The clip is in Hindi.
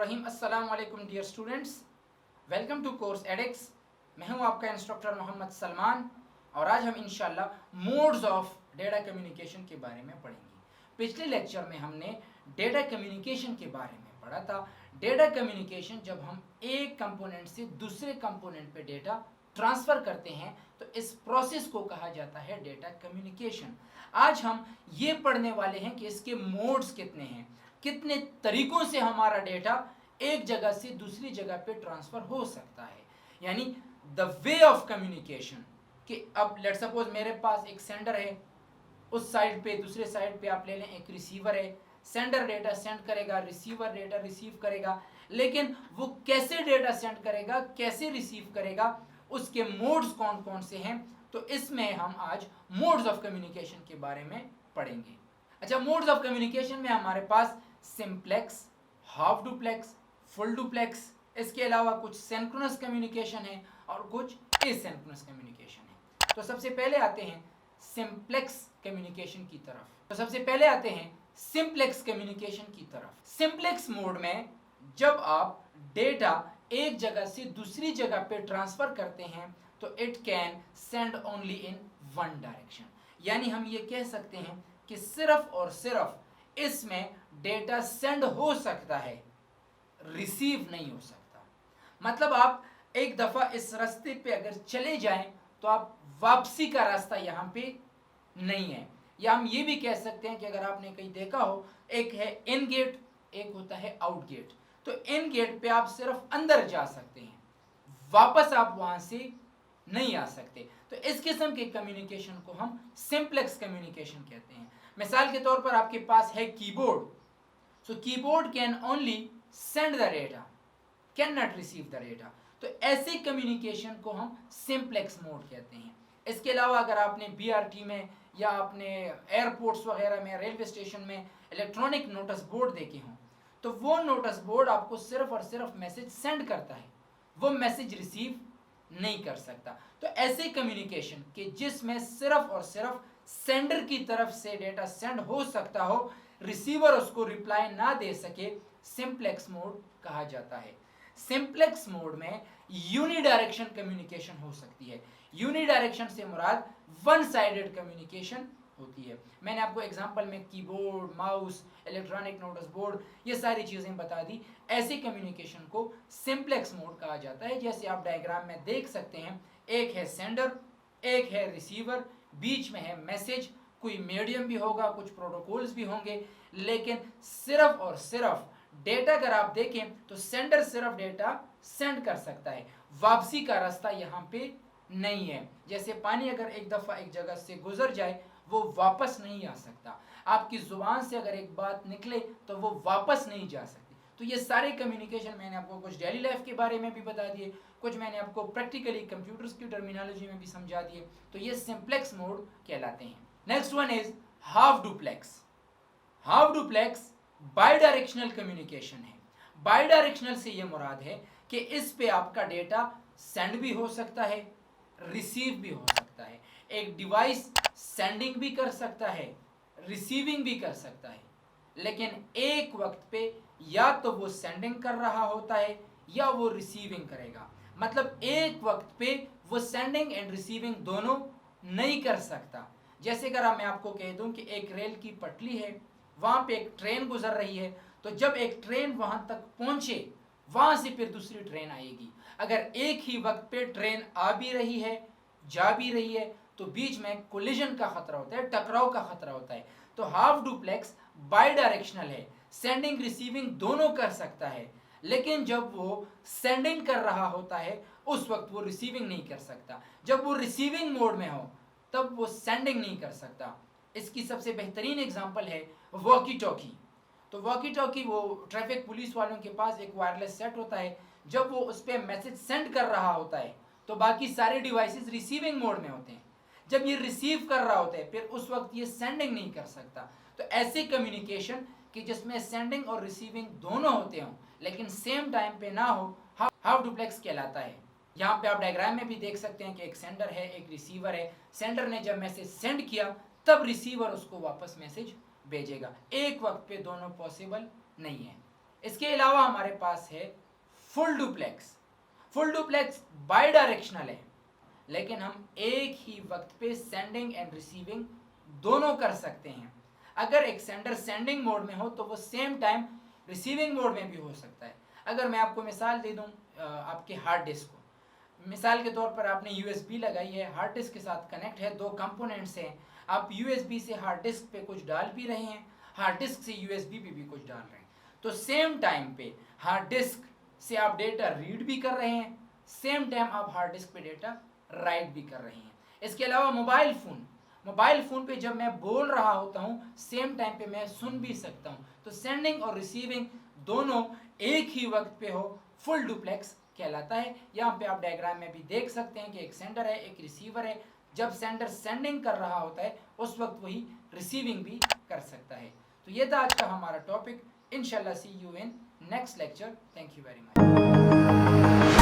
रहीम। अस्सलाम वालेकुम dear students, welcome to course Edex. मैं हूं आपका इंस्ट्रक्टर मोहम्मद सलमान और आज हम इंशाल्लाह मोड्स ऑफ डेटा कम्युनिकेशन के बारे में पढ़ेंगे। पिछले लेक्चर में हमने डेटा कम्युनिकेशन के बारे में पढ़ा था। डेटा कम्युनिकेशन जब हम एक कंपोनेंट से दूसरे कंपोनेंट पे डेटा ट्रांसफ़र करते हैं तो इस प्रोसेस को कहा जाता है डेटा कम्युनिकेशन। आज हम ये पढ़ने वाले हैं कि इसके मोड्स कितने हैं, कितने तरीकों से हमारा डेटा एक जगह से दूसरी जगह पे ट्रांसफ़र हो सकता है, यानी द वे ऑफ कम्युनिकेशन। कि अब लेट सपोज मेरे पास एक सेंडर है, उस साइड पे दूसरे साइड पे आप ले लें एक रिसीवर है। सेंडर डेटा सेंड करेगा, रिसीवर डेटा रिसीव करेगा, लेकिन वो कैसे डेटा सेंड करेगा, कैसे रिसीव करेगा, उसके मोड्स कौन कौन से हैं, तो इसमें हम आज मोड्स ऑफ कम्युनिकेशन के बारे में पढ़ेंगे। अच्छा, मोड्स ऑफ कम्युनिकेशन में हमारे पास simplex, half duplex, full duplex, इसके अलावा कुछ सिंक्रोनस कम्युनिकेशन है और कुछ एसिंक्रोनस कम्युनिकेशन है। तो सबसे पहले आते हैं सिंप्लेक्स कम्युनिकेशन की तरफ। सिंप्लेक्स कम्युनिकेशन की तरफ। सिंप्लेक्स मोड में जब आप डेटा एक जगह से दूसरी जगह पे ट्रांसफर करते हैं तो it can send only in one direction, यानी हम ये कह सकते हैं कि सिर्फ और सिर्फ इसमें डेटा सेंड हो सकता है, रिसीव नहीं हो सकता। मतलब आप एक दफ़ा इस रास्ते पे अगर चले जाएं तो आप वापसी का रास्ता यहाँ पे नहीं है। या हम ये भी कह सकते हैं कि अगर आपने कहीं देखा हो, एक है इन गेट, एक होता है आउट गेट। तो इन गेट पे आप सिर्फ अंदर जा सकते हैं, वापस आप वहां से नहीं आ सकते। तो इस किस्म के कम्युनिकेशन को हम सिंप्लेक्स कम्युनिकेशन कहते हैं। मिसाल के तौर पर आपके पास है keyboard, so keyboard can only send the data, can not receive the data. तो ऐसे कम्युनिकेशन को हम सिंप्लेक्स मोड कहते हैं। इसके अलावा अगर आपने बीआरटी में या आपने एयरपोर्ट्स वगैरह में, रेलवे स्टेशन में इलेक्ट्रॉनिक नोटिस बोर्ड देखे हों, तो वो नोटिस बोर्ड आपको सिर्फ और सिर्फ मैसेज सेंड करता है, वो मैसेज रिसीव नहीं कर सकता। तो ऐसे कम्युनिकेशन कि जिसमें सिर्फ और सिर्फ सेंडर की तरफ से डेटा सेंड हो सकता हो, रिसीवर उसको रिप्लाई ना दे सके, सिंप्लेक्स मोड कहा जाता है। सिंप्लेक्स मोड में यूनिडायरेक्शन कम्युनिकेशन हो सकती है। यूनिडायरेक्शन से मुराद वन साइडेड कम्युनिकेशन होती है। मैंने आपको एग्जांपल में keyboard, mouse, electronic notice board, ये सारी चीज़ें बता दी। ऐसे कम्युनिकेशन को सिंप्लेक्स मोड कहा जाता है। जैसे आप डायग्राम में देख सकते हैं, एक है सेंडर, एक है रिसीवर, बीच में है मैसेज, कोई मीडियम भी होगा, कुछ प्रोटोकॉल्स भी होंगे, लेकिन सिर्फ और सिर्फ डेटा अगर आप देखें तो सेंडर सिर्फ डेटा सेंड कर सकता है, वापसी का रास्ता यहाँ पे नहीं है। जैसे पानी अगर एक दफ़ा एक जगह से गुजर जाए वो वापस नहीं आ सकता। आपकी ज़ुबान से अगर एक बात निकले तो वो वापस नहीं जा सकती। तो ये सारे कम्युनिकेशन मैंने आपको कुछ डेली लाइफ के बारे में भी बता दिए, कुछ मैंने आपको प्रैक्टिकली कंप्यूटर्स की टर्मिनोलॉजी में भी समझा दिए। तो ये सिंप्लेक्स मोड कहलाते हैं। Next one is half duplex. Half duplex by directional communication है। बाई डायरेक्शनल से ये मुराद है कि इस पे आपका डेटा सेंड भी हो सकता है, रिसीव भी हो सकता है। एक डिवाइस सेंडिंग भी कर सकता है, रिसीविंग भी कर सकता है, लेकिन एक वक्त पे या तो वो सेंडिंग कर रहा होता है या वो रिसीविंग करेगा। मतलब एक वक्त पे वो सेंडिंग एंड रिसीविंग दोनों नहीं कर सकता। जैसे अगर मैं आपको कह दूं कि एक रेल की पटरी है, वहाँ पे एक ट्रेन गुजर रही है, तो जब एक ट्रेन वहाँ तक पहुँचे, वहाँ से फिर दूसरी ट्रेन आएगी। अगर एक ही वक्त पे ट्रेन आ भी रही है, जा भी रही है, तो बीच में कोलिजन का खतरा होता है, टकराव का खतरा होता है। तो हाफ डुप्लेक्स बाई डायरेक्शनल है, सेंडिंग रिसीविंग दोनों कर सकता है, लेकिन जब वो सेंडिंग कर रहा होता है उस वक्त वो रिसीविंग नहीं कर सकता। जब वो रिसीविंग मोड में हो तब वो सेंडिंग नहीं कर सकता। इसकी सबसे बेहतरीन एग्जांपल है वॉकी टॉकी। तो वॉकी टॉकी, वो ट्रैफिक पुलिस वालों के पास एक वायरलेस सेट होता है। जब वो उस पर मैसेज सेंड कर रहा होता है तो बाकी सारे डिवाइसेस रिसीविंग मोड में होते हैं। जब ये रिसीव कर रहा होता है फिर उस वक्त ये सेंडिंग नहीं कर सकता। तो ऐसे कम्युनिकेशन कि जिसमें सेंडिंग और रिसीविंग दोनों होते हों लेकिन सेम टाइम पे ना हो, हाफ डुप्लेक्स कहलाता है। यहाँ पे आप डायग्राम में भी देख सकते हैं कि एक सेंडर है, एक रिसीवर है। सेंडर ने जब मैसेज सेंड किया तब रिसीवर उसको वापस मैसेज भेजेगा। एक वक्त पे दोनों पॉसिबल नहीं है। इसके अलावा हमारे पास है full duplex. Full duplex by directional है, लेकिन हम एक ही वक्त पे सेंडिंग एंड रिसीविंग दोनों कर सकते हैं। अगर एक सेंडर सेंडिंग मोड में हो तो वो सेम टाइम रिसीविंग मोड में भी हो सकता है। अगर मैं आपको मिसाल दे दूं आपके हार्ड डिस्क को, मिसाल के तौर पर आपने यूएसबी लगाई है, हार्ड डिस्क के साथ कनेक्ट है, दो कंपोनेंट्स हैं, आप यूएसबी से हार्ड डिस्क पे कुछ डाल भी रहे हैं, हार्ड डिस्क से यूएसबी पे भी कुछ डाल रहे हैं, तो सेम टाइम पे हार्ड डिस्क से आप डेटा रीड भी कर रहे हैं, सेम टाइम आप हार्ड डिस्क पे डेटा राइट भी कर रहे हैं। इसके अलावा मोबाइल फ़ोन पे जब मैं बोल रहा होता हूँ सेम टाइम पे मैं सुन भी सकता हूँ। तो सेंडिंग और रिसीविंग दोनों एक ही वक्त पे हो, फुल डुप्लेक्स कहलाता है। यहाँ पे आप डायग्राम में भी देख सकते हैं कि एक सेंडर है, एक रिसीवर है। जब सेंडर सेंडिंग कर रहा होता है उस वक्त वही रिसीविंग भी कर सकता है। तो ये था आज का हमारा टॉपिक। इंशाल्लाह see you in next lecture. Thank you very much.